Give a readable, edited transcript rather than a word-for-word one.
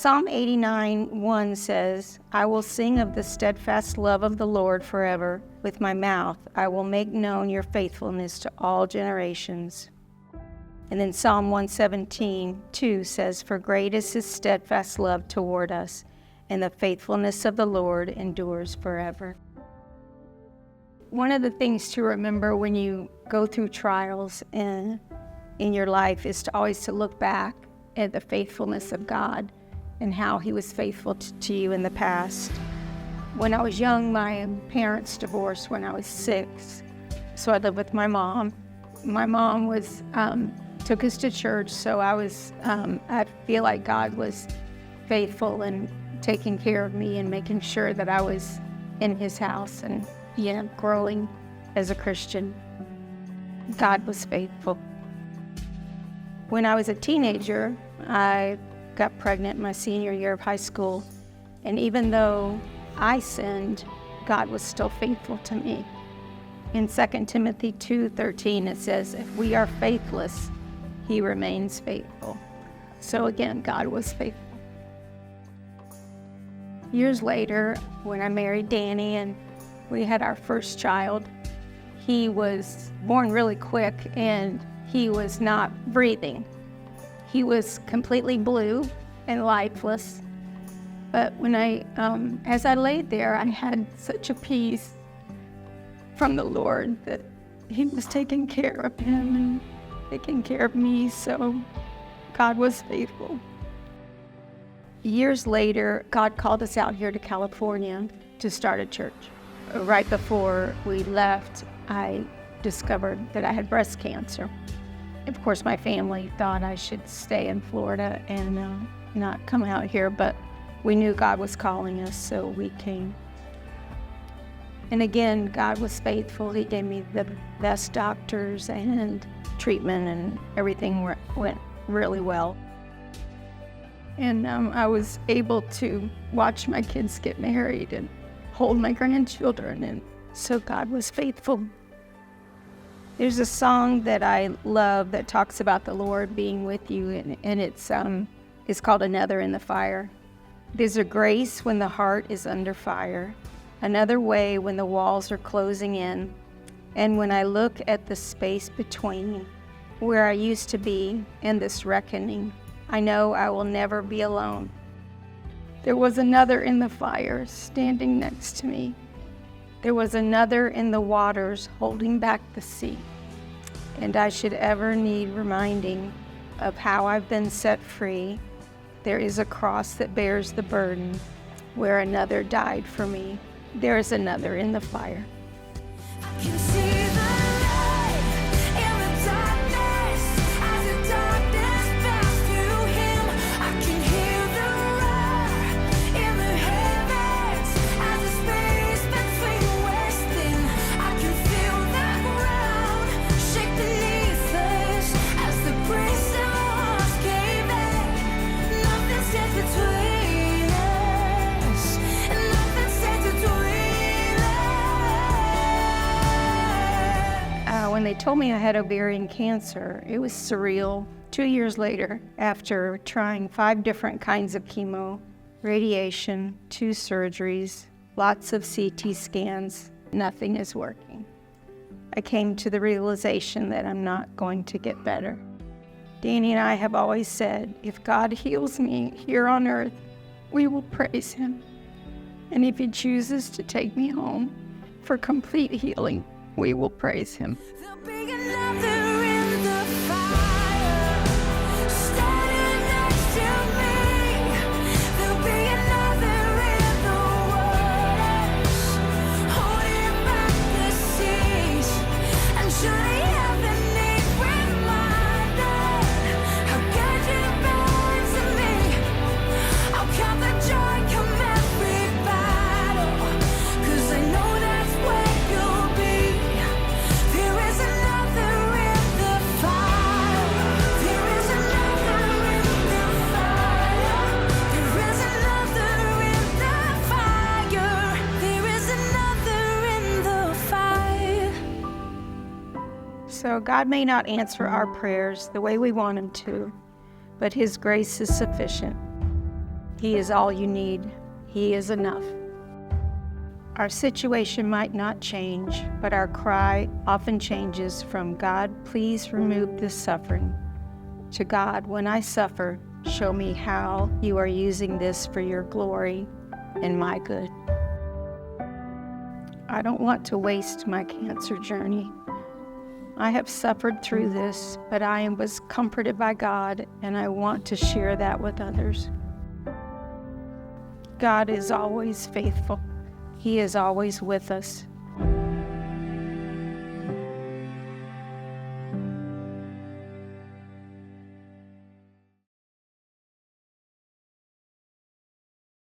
Psalm 89:1 says, I will sing of the steadfast love of the Lord forever. With my mouth I will make known your faithfulness to all generations. And then Psalm 117:2 says, for great is his steadfast love toward us, and the faithfulness of the Lord endures forever. One of the things to remember when you go through trials in your life is to always to look back at the faithfulness of God and how he was faithful to you in the past. When I was young, my parents divorced when I was 6, so I lived with my mom. My mom was took us to church, so I feel like God was faithful and taking care of me and making sure that I was in his house and growing as a Christian. God was faithful. When I was a teenager, I got pregnant my senior year of high school, and even though I sinned, God was still faithful to me. In 2 Timothy 2:13, it says, if we are faithless, he remains faithful. So again, God was faithful. Years later, when I married Danny and we had our first child, he was born really quick and he was not breathing. He was completely blue and lifeless. But when as I laid there, I had such a peace from the Lord that he was taking care of him and taking care of me, so God was faithful. Years later, God called us out here to California to start a church. Right before we left, I discovered that I had breast cancer. Of course, my family thought I should stay in Florida and not come out here, but we knew God was calling us, so we came. And again, God was faithful. He gave me the best doctors and treatment, and everything went really well. And I was able to watch my kids get married and hold my grandchildren, and so God was faithful. There's a song that I love that talks about the Lord being with you, and it's called Another in the Fire. There's a grace when the heart is under fire, another way when the walls are closing in, and when I look at the space between where I used to be and this reckoning, I know I will never be alone. There was another in the fire standing next to me. There was another in the waters holding back the sea. And I should ever need reminding of how I've been set free. There is a cross that bears the burden where another died for me. There is another in the fire. I can see the light in the darkness as the darkness fell to him. I can hear the roar in the heavens as the space between wasting. I can feel the ground shake beneath us as the bricks and walls cave in. Nothing stands between us, and nothing stands between. When they told me I had ovarian cancer, it was surreal. 2 years later, after trying 5 different kinds of chemo, radiation, 2 surgeries, lots of CT scans, nothing is working. I came to the realization that I'm not going to get better. Danny and I have always said, if God heals me here on earth, we will praise him. And if he chooses to take me home for complete healing, we will praise him. There'll be another in the fire, standing next to me. There'll be another in the waters, holding back the seas. And surely heaven needs reminder how good you've been to me. I'll count the joy come every battle, 'cause I know that's where you'll be. There is another in the fire. There is another in the fire. There is another in the fire. There is another in the fire. So God may not answer our prayers the way we want him to, but his grace is sufficient. He is all you need. He is enough. Our situation might not change, but our cry often changes from, God, please remove this suffering, to God, when I suffer, show me how you are using this for your glory and my good. I don't want to waste my cancer journey. I have suffered through this, but I was comforted by God, and I want to share that with others. God is always faithful. He is always with us.